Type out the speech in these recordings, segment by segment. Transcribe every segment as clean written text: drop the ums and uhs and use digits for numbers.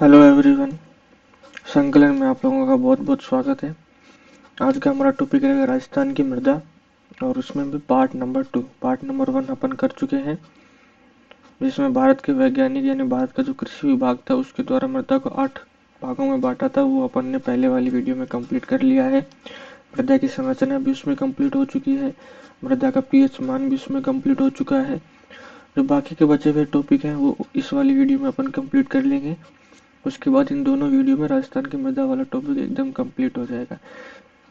Hello everyone. संकलन में आप लोगों का बहुत बहुत स्वागत है। आज का हमारा टॉपिक रहेगा राजस्थान की मृदा, और उसमें भी पार्ट नंबर 2। पार्ट नंबर 1 अपन कर चुके हैं, जिसमें भारत के वैज्ञानिक यानी भारत का जो कृषि विभाग था उसके द्वारा मृदा को 8 भागों में बांटा था। वो अपन ने पहले वाली वीडियो में कंप्लीट कर लिया है। मृदा की संरचना भी उसमें कंप्लीट हो चुकी है, मृदा का पीएच मान भी उसमें कंप्लीट हो चुका है। जो बाकी के बचे हुए टॉपिक हैं वो इस वाली वीडियो में अपन कंप्लीट कर लेंगे। उसके बाद इन दोनों वीडियो में राजस्थान की मृदा वाला टॉपिक एकदम कंप्लीट हो जाएगा।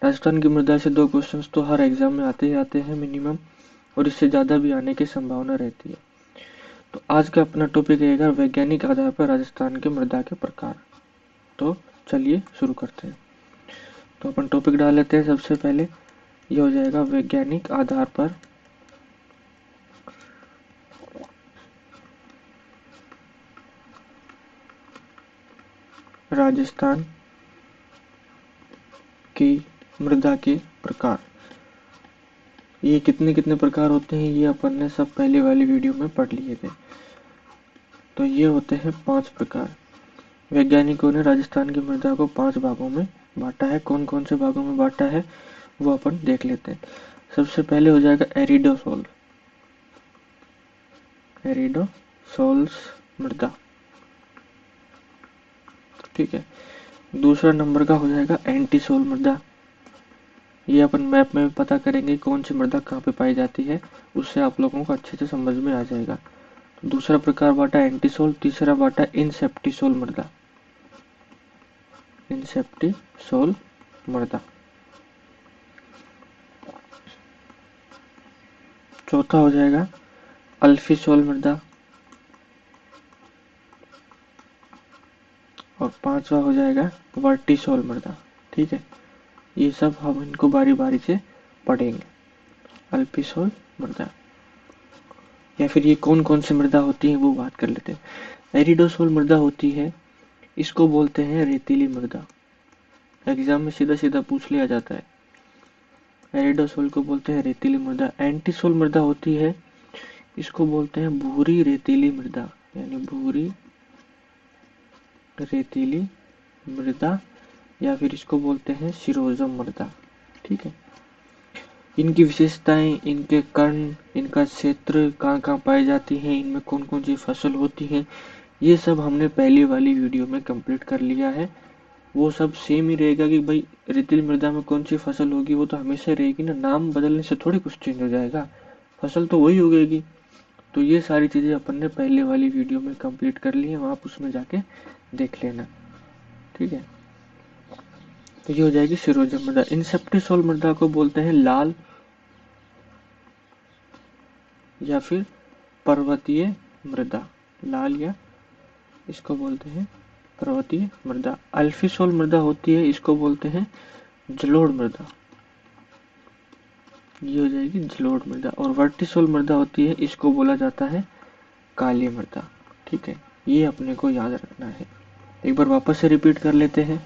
राजस्थान की मृदा से 2 क्वेश्चंस तो हर एग्जाम में आते ही आते हैं मिनिमम, और इससे ज़्यादा भी आने की संभावना रहती है। तो आज का अपना टॉपिक रहेगा वैज्ञानिक आधार पर राजस्थान के मृदा के प्रकार। तो चलिए शुरू करते हैं। तो अपन टॉपिक डाल लेते हैं। सबसे पहले ये हो जाएगा वैज्ञानिक आधार पर राजस्थान की मृदा के प्रकार। ये कितने कितने प्रकार होते हैं ये अपन ने सब पहले वाली वीडियो में पढ़ लिए थे। तो ये होते हैं 5 प्रकार। वैज्ञानिकों ने राजस्थान की मृदा को 5 भागों में बांटा है। कौन कौन से भागों में बांटा है वो अपन देख लेते हैं। सबसे पहले हो जाएगा एरिडोसोल। एरिडोसोल्स मृदा, ठीक है। दूसरा नंबर का हो जाएगा एंटीसोल मृदा। ये अपन मैप में पता करेंगे कौन सी मृदा कहाँ पे पाई जाती है, उससे आप लोगों को अच्छे से समझ में आ जाएगा। दूसरा प्रकार बांटा एंटीसोल। तीसरा बांटा इनसेप्टिसोल मृदा। इनसेप्टिसोल मृदा। चौथा हो जाएगा अल्फीसोल मृदा, और पांचवा हो जाएगा वर्टिसोल मृदा। ठीक है, ये सब हम इनको बारी बारी से पढ़ेंगे। अल्फीसोल मृदा, या फिर ये कौन कौन सी मृदा होती है वो बात कर लेते हैं। एरिडोसोल मृदा होती है, इसको बोलते हैं रेतीली मृदा। एग्जाम में सीधा सीधा पूछ लिया जाता है। एरिडोसोल को बोलते हैं रेतीली मृदा। एंटीसोल मृदा होती है, इसको बोलते हैं भूरी रेतीली मृदा, यानी भूरी रेतीली मृदा, या फिर इसको बोलते हैं सिरोजम मृदा। ठीक है, इनकी विशेषताएं, इनके कण, इनका क्षेत्र, कहाँ कहाँ पाई जाती हैं, इनमें कौन कौन सी फसल होती है, ये सब हमने पहली वाली वीडियो में कंप्लीट कर लिया है। वो सब सेम ही रहेगा कि भाई रेतीली मृदा में कौन सी फसल होगी, वो तो हमेशा रहेगी ना। नाम बदलने से थोड़ी कुछ चेंज हो जाएगा, फसल तो वही उगेगी। तो ये सारी चीजें अपन ने पहले वाली वीडियो में कंप्लीट कर ली है, आप उसमें जाके देख लेना। ठीक है, तो ये हो जाएगी सिरोजम मृदा। इनसेप्टिसोल मृदा को बोलते हैं लाल या फिर पर्वतीय मृदा। लाल, या इसको बोलते हैं पर्वतीय मृदा। अल्फीसोल मृदा होती है, इसको बोलते हैं जलोढ़ मृदा। ये हो जाएगी जलोढ़ मृदा। और वर्टिसोल मृदा होती है, इसको बोला जाता है काली मृदा। ठीक है, ये अपने को याद रखना है। एक बार वापस से रिपीट कर लेते हैं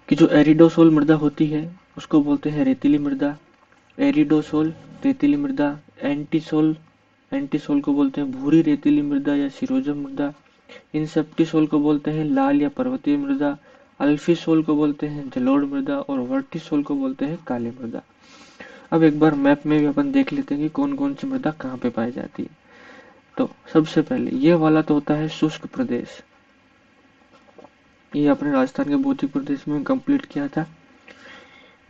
कि जो एरिडोसोल मृदा होती है उसको बोलते हैं रेतीली मृदा। एरिडोसोल रेतीली मृदा। एंटीसोल, एंटीसोल को बोलते हैं भूरी रेतीली मृदा या सिरोजम मृदा। इनसेप्टिसोल को बोलते हैं लाल या पर्वतीय मृदा। अल्फीसोल को बोलते हैं जलोढ़ मृदा, और वर्टिसोल को बोलते हैं काली मृदा। अब एक बार मैप में भी अपन देख लेते हैं कि कौन कौन सी मृदा कहाँ पे पाई जाती है। तो सबसे पहले ये वाला तो होता है शुष्क प्रदेश। ये अपने राजस्थान के भौतिक प्रदेश में कंप्लीट किया था।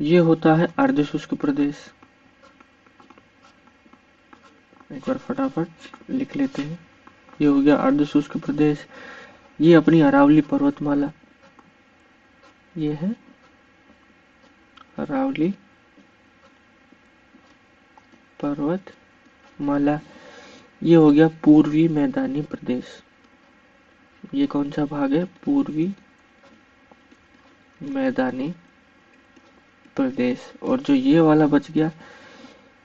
ये होता है अर्ध शुष्क प्रदेश। एक बार फटाफट लिख लेते हैं। ये हो गया अर्ध शुष्क प्रदेश। ये अपनी अरावली पर्वतमाला, ये है अरावली पर्वतमाला। ये हो गया पूर्वी मैदानी प्रदेश। ये कौन सा भाग है? पूर्वी मैदानी प्रदेश। और जो ये वाला बच गया,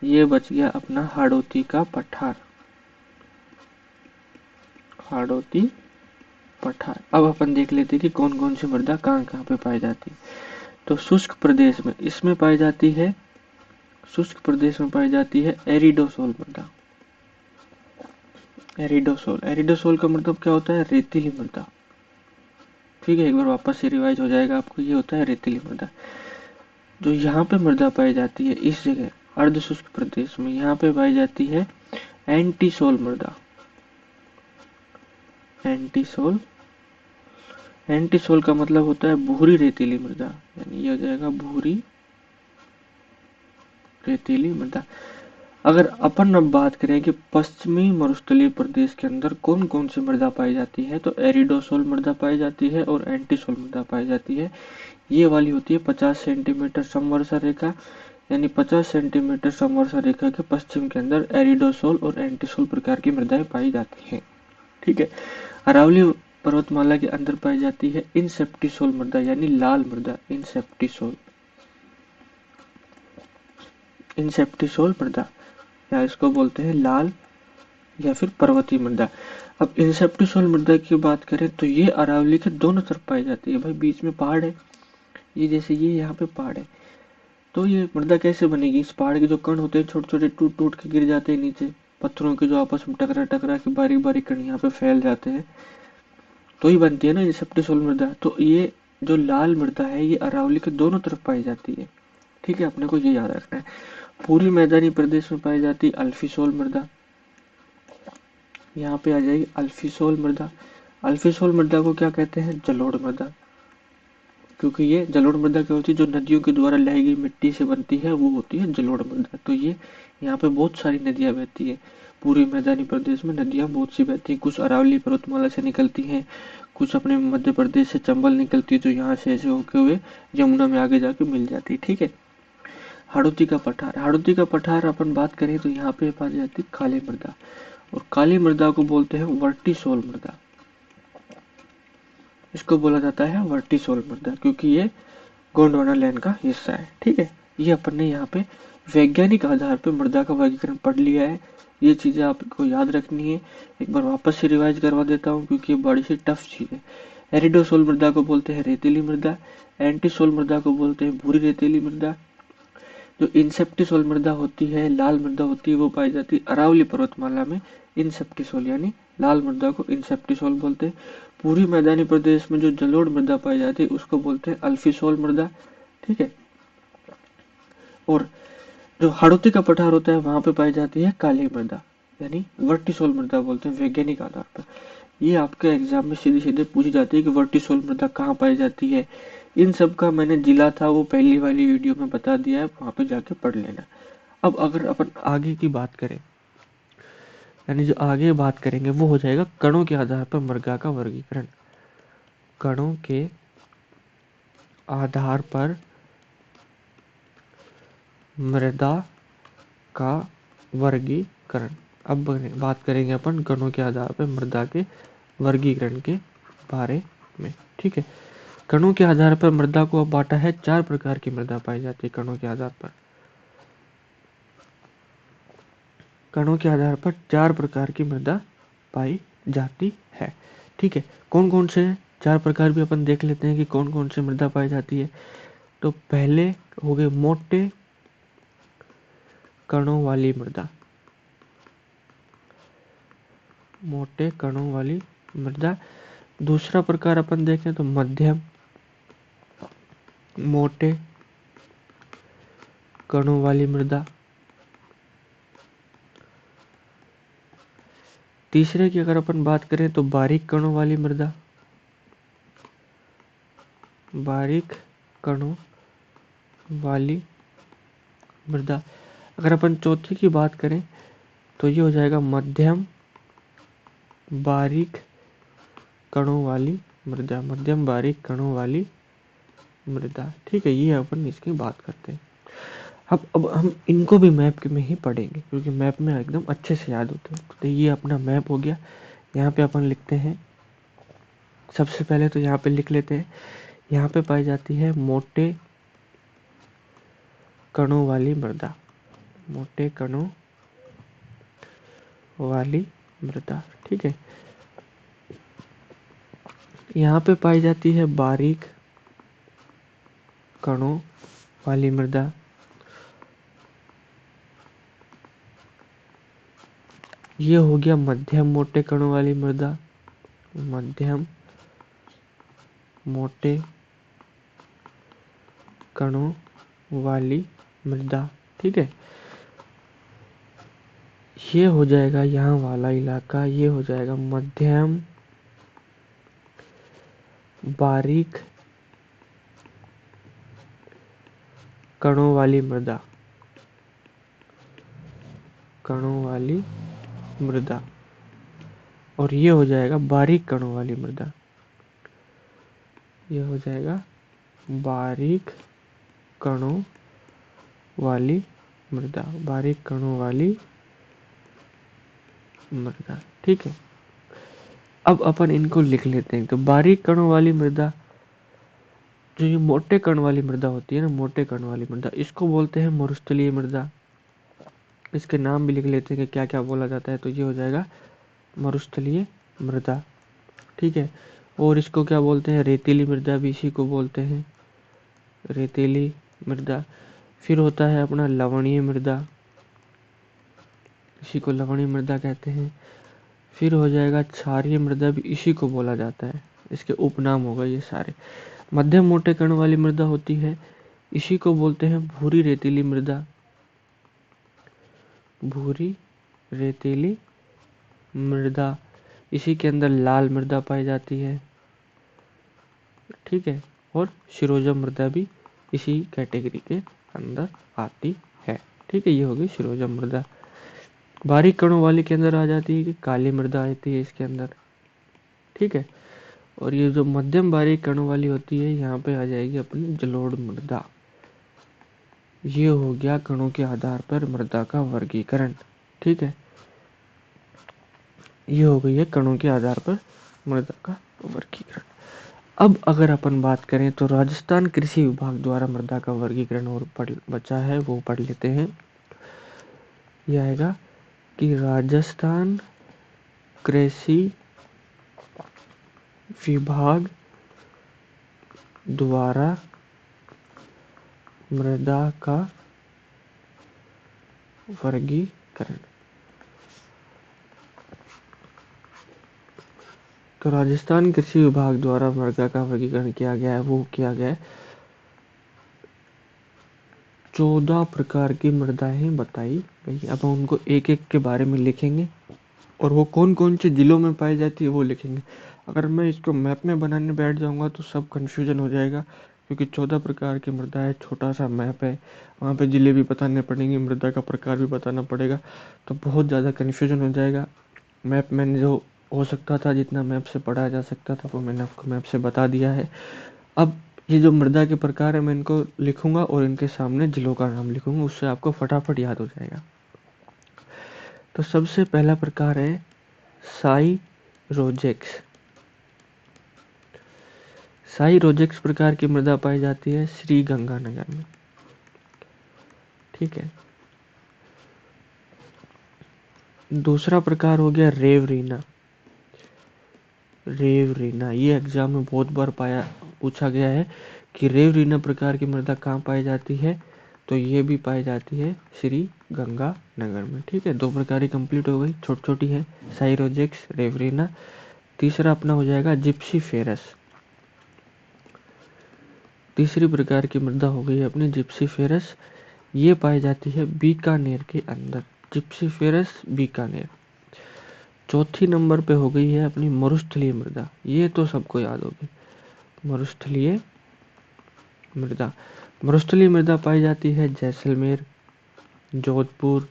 ये बच गया अपना हाड़ौती का पठार। हाड़ौती पठार। अब अपन देख लेते हैं कि कौन कौन सी मृदा कहाँ कहाँ पे पाई जाती है। तो शुष्क प्रदेश में इसमें पाई जाती है, शुष्क प्रदेश में पाई जाती है एरिडोसोल मृदा। एरिडोसोल, एरिडोसोल का मतलब क्या होता है? रेतीली मृदा। ठीक है, एक बार वापस से रिवाइज हो जाएगा आपको। ये होता है रेतीली मृदा। जो यहाँ पे मृदा पाई जाती है इस जगह अर्ध शुष्क प्रदेश में, यहाँ पे पाई जाती है एंटीसोल मृदा। एंटीसोल, एंटीसोल का मतलब होता है भूरी रेतीली मृदा, यानी ये हो जाएगा भूरी रेतीली मृदा। अगर अपन अब बात करें कि पश्चिमी मरुस्थलीय प्रदेश के अंदर कौन कौन सी मृदा पाई जाती है, तो एरिडोसोल मृदा पाई जाती है और एंटीसोल मृदा पाई जाती है। ये वाली होती है 50 सेंटीमीटर समवर्षा रेखा, यानी 50 सेंटीमीटर समवर्षा रेखा के पश्चिम के अंदर एरिडोसोल और एंटीसोल प्रकार की मृदाएं पाई जाती हैं। ठीक है। अरावली पर्वतमाला के अंदर पाई जाती है इनसेप्टिसोल मृदा, यानी लाल मृदा। इनसेप्टिसोल, इनसेप्टिसोल मृदा, या इसको बोलते हैं लाल या फिर पर्वतीय मृदा। अब इंसेप्टिसोल मृदा की बात करें तो ये अरावली के दोनों तरफ पाई जाती है। भाई बीच में पहाड़ है, ये जैसे ये यहाँ पे पहाड़ है, तो ये मृदा कैसे बनेगी? इस पहाड़ के जो कण होते हैं छोटे छोटे टूट टूट के गिर जाते हैं नीचे, पत्थरों के जो आपस में टकरा टकरा के बारीक बारीक कण यहाँ पे फैल जाते हैं, तो ही बनती है ना इंसेप्टिसोल मृदा। तो ये जो लाल मृदा है ये अरावली के दोनों तरफ पाई जाती है। ठीक है, अपने को ये याद रखना है। पूर्वी मैदानी प्रदेश में पाई जाती है अल्फीसोल मृदा, यहाँ पे आ जाएगी अल्फीसोल मृदा। अल्फीसोल मृदा को क्या कहते हैं? जलोढ़ मृदा, क्योंकि ये जलोढ़ मृदा क्या होती है, जो नदियों के द्वारा लाई गई मिट्टी से बनती है, वो होती है जलोढ़ मृदा। तो ये यहाँ पे बहुत सारी नदियां बहती है। पूर्वी मैदानी प्रदेश में नदियां बहुत सी बहती हैं, कुछ अरावली पर्वतमाला से निकलती हैं, कुछ अपने मध्य प्रदेश से चंबल निकलती है, जो यहाँ से ऐसे होके हुए यमुना में आगे जाके मिल जाती है। ठीक है। हाड़ौती का पठार, हाड़ौती का पठार अपन बात करें तो यहाँ पे पाई जाती है काली मृदा, और काली मृदा को बोलते हैं वर्टिसोल मृदा। इसको बोला जाता है वर्टिसोल मृदा क्योंकि ये गोंडवाना लैंड का हिस्सा है। ठीक है, ये अपन ने यहाँ पे वैज्ञानिक आधार पे मृदा का वर्गीकरण पढ़ लिया है। ये चीजें आपको याद रखनी है। एक बार वापस से रिवाइज करवा देता हूँ क्योंकि ये बड़ी सी टफ चीज है। एरिडोसोल मृदा को बोलते हैं रेतीली मृदा, एंटीसोल मृदा को बोलते हैं भूरी रेतीली मृदा, जो इंसेप्टिसोल मृदा होती है, लाल मृदा होती है, वो पाई जाती है अरावली पर्वतमाला में। इंसेप्टिसोल यानी लाल मृदा को इंसेप्टिसोल बोलते हैं। पूर्वी मैदानी प्रदेश में जो जलोढ़ मृदा पाई जाती है उसको बोलते हैं अल्फीसोल मृदा। ठीक है। और जो हाड़ौती का पठार होता है वहां पे पाई जाती है काली मृदा, यानी वर्टिसोल मृदा बोलते हैं वैज्ञानिक आधार पर। ये आपके एग्जाम में सीधे सीधे पूछी जाती है कि वर्टिसोल मृदा कहाँ पाई जाती है। इन सब का मैंने जिला था वो पहली वाली वीडियो में बता दिया है, वहां पे जाके पढ़ लेना। अब अगर अपन आगे की बात करें, यानी जो आगे बात करेंगे वो हो जाएगा कणों के आधार पर मृदा का वर्गीकरण। कणों के आधार पर मृदा का वर्गीकरण। अब बात करेंगे अपन कणों के आधार पर मृदा के वर्गीकरण के बारे में। ठीक है, कणों के आधार पर मृदा को अब बांटा है, 4 प्रकार की मृदा पाई जाती है कणों के आधार पर। कणों के आधार पर 4 प्रकार की मृदा पाई जाती है। ठीक है, कौन कौन से 4 प्रकार भी अपन देख लेते हैं कि कौन कौन से मृदा पाई जाती है। तो पहले हो गए मोटे कणों वाली मृदा, मोटे कणों वाली मृदा। दूसरा प्रकार अपन देखें तो मध्यम मोटे कणों वाली मृदा। तीसरे की अगर अपन बात करें तो बारीक कणों वाली मृदा, बारीक कणों वाली मृदा। अगर अपन चौथी की बात करें तो ये हो जाएगा मध्यम बारीक कणों वाली मृदा, मध्यम बारीक कणों वाली मृदा। ठीक है, ये अपन इसकी बात करते हैं। अब हम इनको भी मैप में ही पढ़ेंगे क्योंकि मैप में एकदम अच्छे से याद होते हैं। तो ये अपना मैप हो गया। यहाँ पे अपन लिखते हैं, सबसे पहले तो यहाँ पे लिख लेते हैं, यहाँ पे पाई जाती है मोटे कणों वाली मृदा, मोटे कणों वाली मृदा। ठीक है, यहाँ पे पाई जाती है बारीक कणों वाली मृदा। ये हो गया मध्यम मोटे कणों वाली मृदा, मध्यम मोटे कणों वाली मृदा। ठीक है, ये हो जाएगा यहाँ वाला इलाका, ये हो जाएगा मध्यम बारीक कणों वाली मृदा, कणों वाली मृदा। और ये हो जाएगा बारीक कणों वाली मृदा, ये हो जाएगा बारीक कणों वाली मृदा, बारीक कणों वाली मृदा। ठीक है, अब अपन इनको लिख लेते हैं। तो बारीक कणों वाली मृदा, जो ये मोटे कण वाली मृदा होती है ना, मोटे कण वाली मृदा, इसको बोलते हैं मरुस्थलीय मृदा। इसके नाम भी लिख लेते हैं कि क्या क्या बोला जाता है। तो ये हो जाएगा मरुस्थलीय मृदा। ठीक है, और इसको क्या बोलते हैं, रेतीली मृदा भी इसी को बोलते हैं, रेतीली मृदा। फिर होता है अपना लवणीय मृदा, इसी को लवणीय मृदा कहते हैं। फिर हो जाएगा क्षारीय मृदा, भी इसी को बोला जाता है, इसके उपनाम होगा ये सारे। मध्यम मोटे कण वाली मृदा होती है, इसी को बोलते हैं भूरी रेतीली मृदा, भूरी रेतीली मृदा। इसी के अंदर लाल मृदा पाई जाती है। ठीक है, और शिरोजा मृदा भी इसी कैटेगरी के अंदर आती है। ठीक है, ये होगी शिरोजा मृदा। बारीक कणों वाली के अंदर आ जाती है कि काली मृदा आती है इसके अंदर। ठीक है, और ये जो मध्यम बारीक कणों वाली होती है, यहाँ पे आ जाएगी अपनी जलोढ़ मृदा। ये हो गया कणों के आधार पर मृदा का वर्गीकरण। ठीक है, ये हो गई है कणों के आधार पर मृदा का वर्गीकरण। अब अगर अपन बात करें तो राजस्थान कृषि विभाग द्वारा मृदा का वर्गीकरण और बचा है, वो पढ़ लेते हैं। यह आएगा कि राजस्थान कृषि विभाग द्वारा मृदा का वर्गीकरण। तो राजस्थान कृषि विभाग द्वारा मृदा का वर्गीकरण किया गया है, वो किया गया है 14 प्रकार की मृदाएं बताई गई। अब हम उनको एक एक के बारे में लिखेंगे और वो कौन कौन से जिलों में पाई जाती है वो लिखेंगे। अगर मैं इसको मैप में बनाने बैठ जाऊंगा तो सब कंफ्यूजन हो जाएगा, क्योंकि 14 प्रकार की मृदा है, छोटा सा मैप है, वहाँ पे जिले भी बताने पड़ेंगे, मृदा का प्रकार भी बताना पड़ेगा, तो बहुत ज़्यादा कन्फ्यूजन हो जाएगा। मैप मैंने जो हो सकता था, जितना मैप से पढ़ा जा सकता था, वो मैंने आपको मैप से बता दिया है। अब ये जो मृदा के प्रकार है, मैं इनको लिखूंगा और इनके सामने जिलों का नाम लिखूंगा, उससे आपको फटाफट याद हो जाएगा। तो सबसे पहला प्रकार है साइरोजेक्स। साइरोजेक्स प्रकार की मृदा पाई जाती है श्री गंगानगर में। ठीक है, दूसरा प्रकार हो गया रेवरीना। रेवरीना, ये एग्जाम में बहुत बार पूछा गया है कि रेवरीना प्रकार की मृदा कहाँ पाई जाती है, तो ये भी पाई जाती है श्री गंगानगर में। ठीक है, दो प्रकार ही कंप्लीट हो गई, छोटी छोटी है, साइरोजेक्स, रेवरीना। तीसरा अपना हो जाएगा जिप्सीफेरस। तीसरी प्रकार की मृदा हो गई अपनी जिप्सीफेरस, ये पाई जाती है बीकानेर के अंदर, जिप्सीफेरस बीकानेर। चौथी नंबर पे हो गई है अपनी मरुस्थलीय मृदा, ये तो सबको याद होगी, मरुस्थलीय मृदा। मरुस्थलीय मृदा पाई जाती है जैसलमेर, जोधपुर,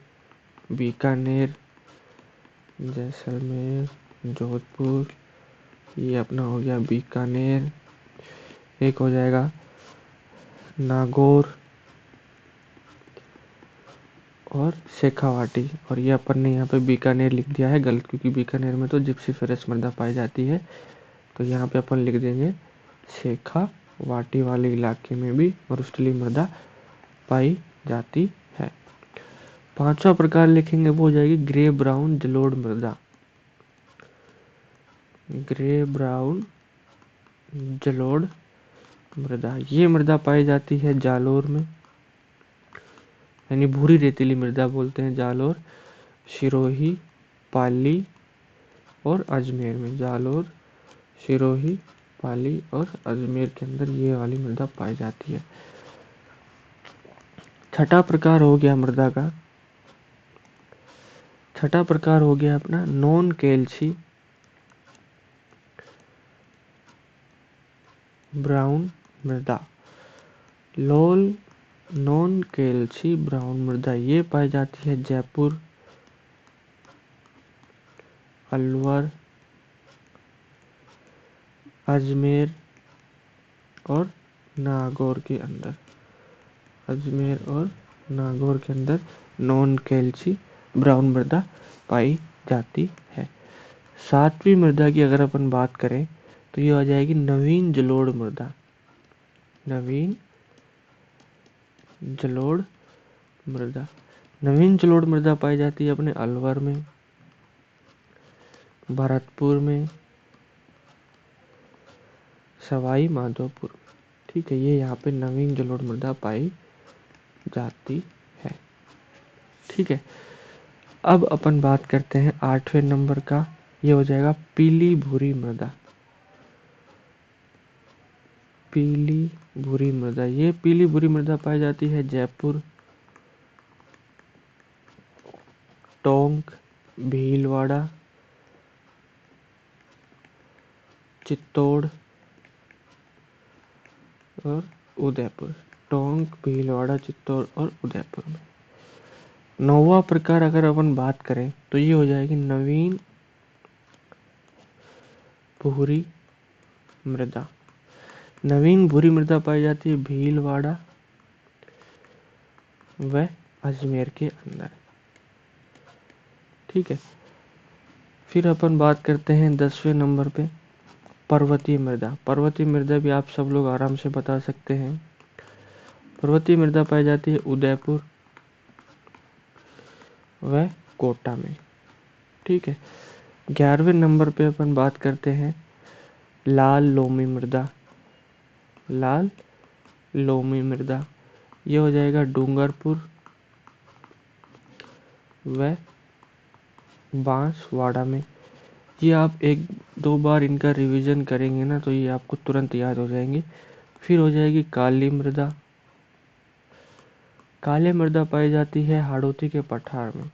बीकानेर, जैसलमेर, जोधपुर, ये अपना हो गया बीकानेर। एक हो जाएगा नागौर और शेखावाटी, और ये अपन ने यहाँ पे बीकानेर लिख दिया है गलत, क्योंकि बीकानेर में तो जिप्सीफेरस मृदा पाई जाती है, तो यहाँ पे अपन लिख देंगे शेखावाटी वाले इलाके में भी मरुस्थलीय मृदा पाई जाती है। पांचवा प्रकार लिखेंगे वो हो जाएगी ग्रे ब्राउन जलोढ़ मृदा। ग्रे ब्राउन जलोढ़ मृदा, ये मृदा पाई जाती है जालोर में, यानी भूरी रेतीली मृदा बोलते हैं जालोर, सिरोही, पाली और अजमेर में। जालोर, सिरोही, पाली और अजमेर के अंदर ये वाली मृदा पाई जाती है। छठा प्रकार हो गया मृदा का, छठा प्रकार हो गया अपना नॉन कैल्शी ब्राउन मृदा। लोल नॉन कैल्शी ब्राउन मृदा ये पाई जाती है जयपुर, अलवर, अजमेर और नागौर के अंदर। अजमेर और नागौर के अंदर नॉन कैल्शी ब्राउन मृदा पाई जाती है। सातवीं मृदा की अगर अपन बात करें तो ये आ जाएगी नवीन जलोढ़ मृदा। नवीन जलोढ़ मृदा, नवीन जलोढ़ मृदा पाई जाती है अपने अलवर में, भरतपुर में, सवाई माधोपुर। ठीक है, ये यहाँ पे नवीन जलोढ़ मृदा पाई जाती है। ठीक है, अब अपन बात करते हैं 8वें नंबर का, ये हो जाएगा पीली भूरी मृदा। पीली भूरी मृदा, ये पीली भूरी मृदा पाई जाती है जयपुर, टोंक, भीलवाड़ा, चित्तौड़ और उदयपुर। टोंक, भीलवाड़ा, चित्तौड़ और उदयपुर में। 9वां प्रकार अगर अपन बात करें तो ये हो जाएगी नवीन भूरी मृदा। नवीन भूरी मृदा पाई जाती है भीलवाड़ा व अजमेर के अंदर। ठीक है, फिर अपन बात करते हैं 10वें नंबर पे पर्वतीय मृदा। पर्वतीय मृदा भी आप सब लोग आराम से बता सकते हैं। पर्वतीय मृदा पाई जाती है उदयपुर व कोटा में। ठीक है, 11वें नंबर पे अपन बात करते हैं लाल लोमी मृदा। लाल लोमी मृदा, ये हो जाएगा डूंगरपुर व बांसवाड़ा में। ये आप एक दो बार इनका रिवीजन करेंगे ना तो ये आपको तुरंत याद हो जाएंगे। फिर हो जाएगी काली मृदा। काली मृदा पाई जाती है हाड़ौती के पठार में।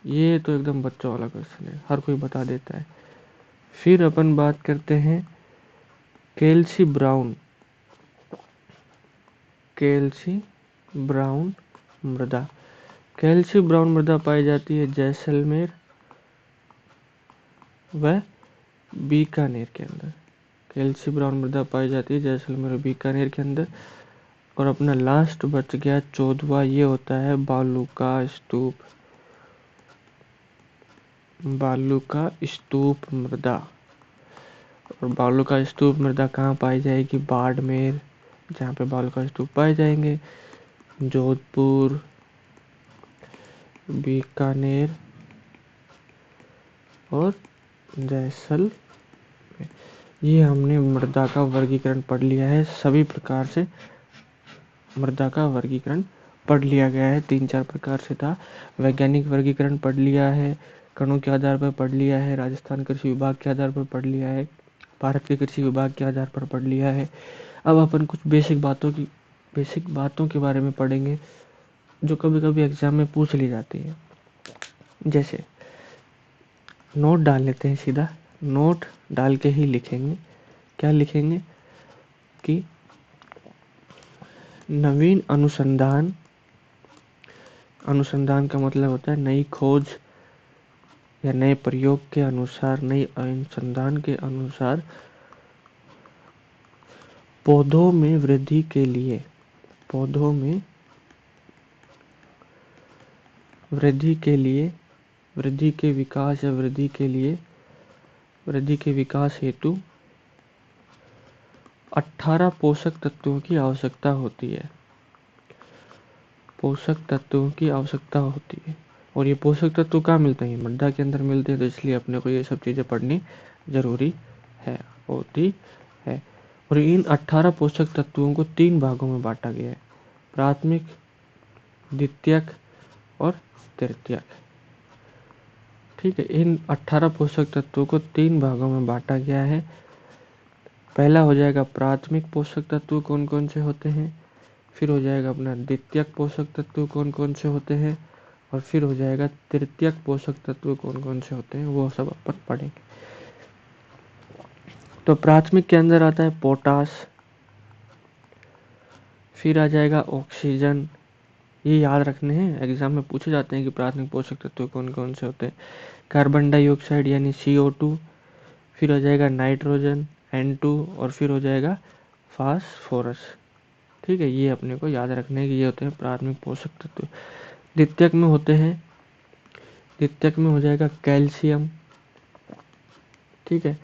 ये तो एकदम बच्चों वाला क्वेश्चन है, हर कोई बता देता है। फिर अपन बात करते हैं कैल्शी ब्राउन। कैल्शी ब्राउन मृदा, कैल्शी ब्राउन मृदा पाई जाती है जैसलमेर व बीकानेर के अंदर। कैल्शी ब्राउन मृदा पाई जाती है जैसलमेर और बीकानेर के अंदर। और अपना लास्ट बच गया 14वां, ये होता है बालू का स्तूप। बालू का स्तूप मृदा। और बालू का स्तूप मृदा कहाँ पाई जाएगी? बाड़मेर, जहाँ पे बालू का स्तूप पाए जाएंगे, जोधपुर, बीकानेर और जैसलमेर। ये हमने मृदा का वर्गीकरण पढ़ लिया है। सभी प्रकार से मृदा का वर्गीकरण पढ़ लिया गया है। 3-4 प्रकार से था। वैज्ञानिक वर्गीकरण पढ़ लिया है, कणों के आधार पर पढ़ लिया है, राजस्थान कृषि विभाग के आधार पर पढ़ लिया है, भारत के कृषि विभाग के आधार पर पढ़ लिया है। अब अपन कुछ बेसिक बातों के बारे में पढ़ेंगे जो कभी कभी एग्जाम में पूछ ली जाती है। जैसे नोट डाल लेते हैं, सीधा नोट डाल के ही लिखेंगे। क्या लिखेंगे कि नवीन अनुसंधान, अनुसंधान का मतलब होता है नई खोज या नए प्रयोग के अनुसार, नई अनुसंधान के अनुसार पौधों में वृद्धि के लिए, पौधों में वृद्धि के लिए, वृद्धि के विकास या वृद्धि के लिए, वृद्धि के विकास हेतु 18 पोषक तत्वों की आवश्यकता होती है। पोषक तत्वों की आवश्यकता होती है। और ये पोषक तत्व कहाँ मिलते हैं? मृदा के अंदर मिलते हैं। तो इसलिए अपने को ये सब चीज़ें पढ़नी जरूरी है, होती है। और इन 18 पोषक तत्वों को 3 भागों में बांटा गया है, प्राथमिक, द्वितीयक और तृतीयक। ठीक है, इन 18 पोषक तत्वों को 3 भागों में बांटा गया है, पहला हो जाएगा प्राथमिक पोषक तत्व कौन कौन से होते हैं, फिर हो जाएगा अपना द्वितीयक पोषक तत्व कौन कौन से होते हैं, और फिर हो जाएगा तृतीयक पोषक तत्व कौन कौन से होते हैं, वो सब अपन पढ़ेंगे। तो प्राथमिक के अंदर आता है पोटास, फिर आ जाएगा ऑक्सीजन, ये याद रखने हैं, एग्जाम में पूछे जाते हैं कि प्राथमिक पोषक तत्व कौन कौन से होते हैं। कार्बन डाइऑक्साइड यानी CO2, फिर हो जाएगा नाइट्रोजन N2, और फिर हो जाएगा फास्फोरस। ठीक है, ये अपने को याद रखने हैं कि ये होते हैं प्राथमिक पोषक तत्व। द्वितीयक में होते हैं, द्वितीयक में हो जाएगा कैल्शियम, ठीक है,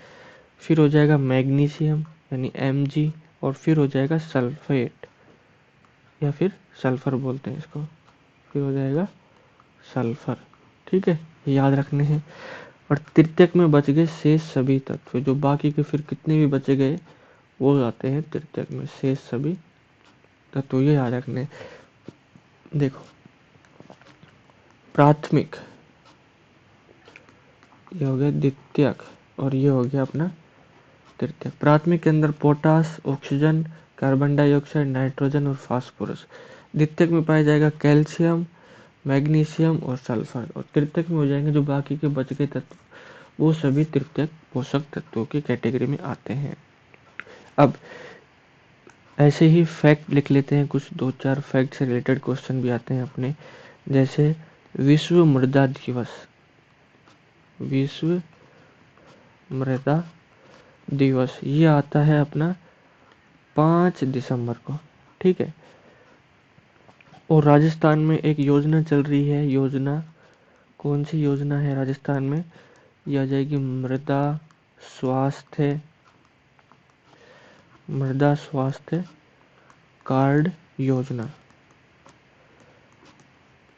फिर हो जाएगा मैग्नीशियम यानी Mg, और फिर हो जाएगा सल्फेट या फिर सल्फर बोलते हैं इसको, फिर हो जाएगा सल्फर। ठीक है, ये याद रखने हैं। और तृतीयक में बच गए शेष सभी तत्व, जो बाकी के फिर कितने भी बचे गए वो आते हैं तृतीयक में, शेष सभी तत्व, ये याद रखने हैं। देखो प्राथमिक, ये हो गया द्वितीयक, और ये हो गया अपना तृतीयक। प्राथमिक के अंदर potash, oxygen, carbon dioxide, nitrogen और फास्फोरस। द्वितीयक में पाया जाएगा कैल्शियम, मैग्नीशियम और सल्फर, और तृतीयक में हो जाएंगे जो बाकी के बच गए तत्व, वो सभी तृतीयक पोषक तत्वों की कैटेगरी में आते हैं। अब ऐसे ही फैक्ट लिख लेते हैं, कुछ 2-4 फैक्ट से रिलेटेड क्वेश्चन भी आते हैं अपने, जैसे विश्व मृदा दिवस, विश्व मृदा दिवस ये आता है अपना 5 दिसंबर को। ठीक है, और राजस्थान में एक योजना चल रही है, योजना कौन सी योजना है राजस्थान में, ये आ जाएगी मृदा स्वास्थ्य कार्ड योजना।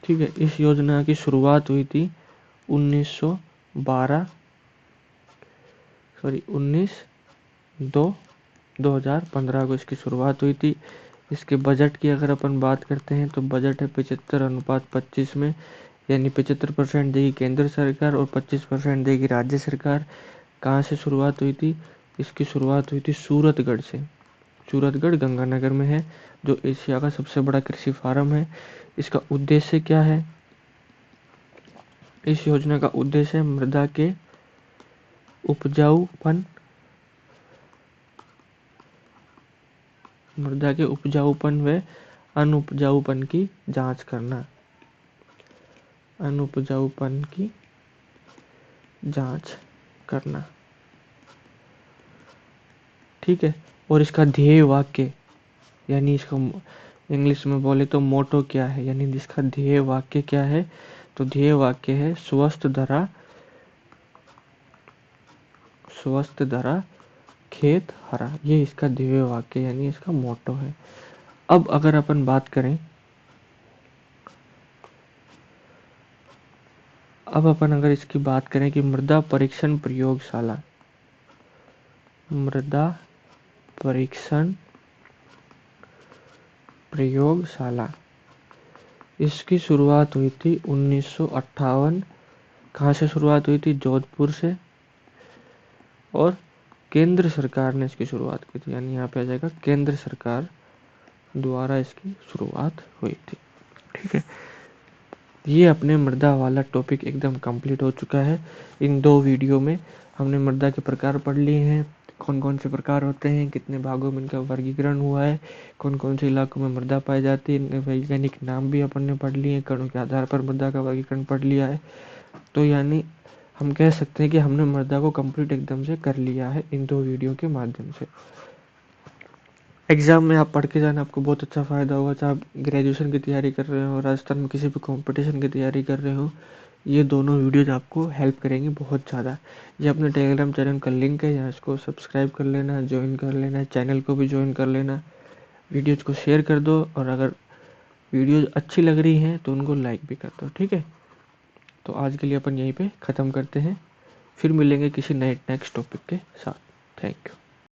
ठीक है, इस योजना की शुरुआत हुई थी 19/2/2015 को इसकी शुरुआत हुई थी। इसके बजट की अगर अपन बात करते हैं तो बजट है 75:25 में, यानी 75% देगी केंद्र सरकार और 25% देगी राज्य सरकार। कहाँ से शुरुआत हुई थी, इसकी शुरुआत हुई थी सूरतगढ़ से। सूरतगढ़ गंगानगर में है, जो एशिया का सबसे बड़ा कृषि फार्म है। इसका उद्देश्य क्या है, इस योजना का उद्देश्य मृदा के उपजाऊपन व अनुपजाऊपन की जांच करना, अनुपजाऊपन की जांच करना। ठीक है, और इसका ध्येय वाक्य यानी इसका इंग्लिश में बोले तो मोटो क्या है, यानी इसका ध्येय वाक्य क्या है, तो ध्येय वाक्य है स्वस्थ धरा खेत हरा, ये इसका ध्येय वाक्य यानी इसका मोटो है। अब अगर अपन बात करें, अगर इसकी बात करें कि मृदा परीक्षण प्रयोगशाला इसकी शुरुआत हुई थी 1958। कहाँ से शुरुआत हुई थी, जोधपुर से, और केंद्र सरकार ने इसकी शुरुआत की थी, यानी यहाँ पे आ जाएगा केंद्र सरकार द्वारा इसकी शुरुआत हुई थी। ठीक है, ये अपने मृदा वाला टॉपिक एकदम कंप्लीट हो चुका है। इन 2 वीडियो में हमने मृदा के प्रकार पढ़ लिए हैं, कौन कौन से प्रकार होते हैं, कितने भागों में इनका वर्गीकरण हुआ है, कौन कौन से इलाकों में मृदा पाई जाती है, वैज्ञानिक नाम भी अपन ने पढ़ लिए हैं, कणों के आधार पर मृदा का वर्गीकरण पढ़ लिया है। तो यानी हम कह सकते हैं कि हमने मृदा को कंप्लीट एकदम से कर लिया है इन 2 वीडियो के माध्यम से। एग्जाम में आप पढ़ के जाना, आपको बहुत अच्छा फायदा होगा, चाहे आप ग्रेजुएशन की तैयारी कर रहे हो, राजस्थान में किसी भी कंपटीशन की तैयारी कर रहे हो, ये दोनों वीडियोज आपको हेल्प करेंगी बहुत ज़्यादा। ये अपने टेलीग्राम चैनल का लिंक है, यहाँ इसको सब्सक्राइब कर लेना, ज्वाइन कर लेना, चैनल को भी ज्वाइन कर लेना, वीडियोज़ को शेयर कर दो, और अगर वीडियोज़ अच्छी लग रही हैं तो उनको लाइक भी कर दो। ठीक है, तो आज के लिए अपन यहीं पे ख़त्म करते हैं, फिर मिलेंगे किसी नेक्स्ट टॉपिक के साथ। Thank you.